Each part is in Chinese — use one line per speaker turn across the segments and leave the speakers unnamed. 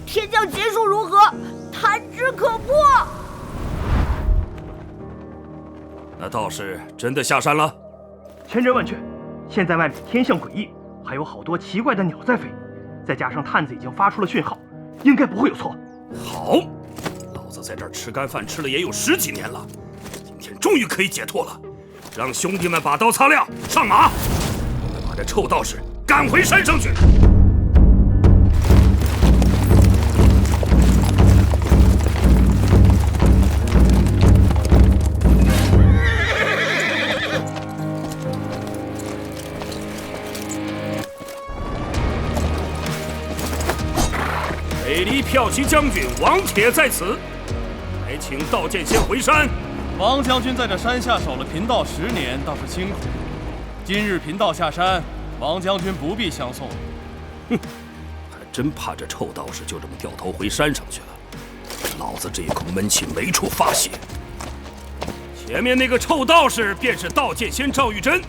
天降劫数如何？弹指可破。
那道士真的下山了？
千真万确，现在外面天象诡异，还有好多奇怪的鸟在飞，再加上探子已经发出了讯号，应该不会有错。
好，老子在这儿吃干饭吃了也有10几年了，今天终于可以解脱了。让兄弟们把刀擦亮，上马，我们把这臭道士赶回山上去。北离骠骑将军王铁在此，还请道剑仙回山。
王将军在这山下守了贫道10年，倒是辛苦。今日贫道下山，王将军不必相送。
哼，还真怕这臭道士就这么掉头回山上去了。老子这一口闷气没处发泄。前面那个臭道士便是道剑仙赵玉珍，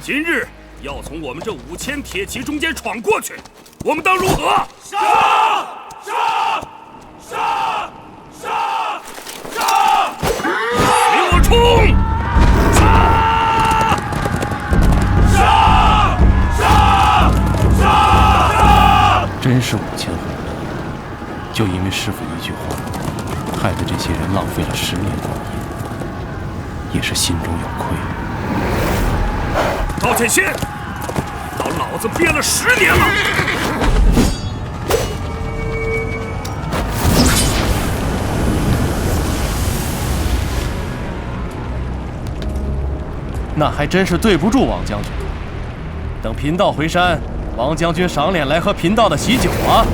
今日要从我们这5000铁骑中间闯过去，我们当如何？
杀！杀！杀！杀！杀！
给我冲！杀！
杀！杀！杀！
真是5000户人，就因为师傅一句话，害得这些人浪费了10年光阴，也是心中有愧。
道剑仙，到老子憋了10年了。
那还真是对不住王将军。等贫道回山，王将军赏脸来喝贫道的喜酒啊！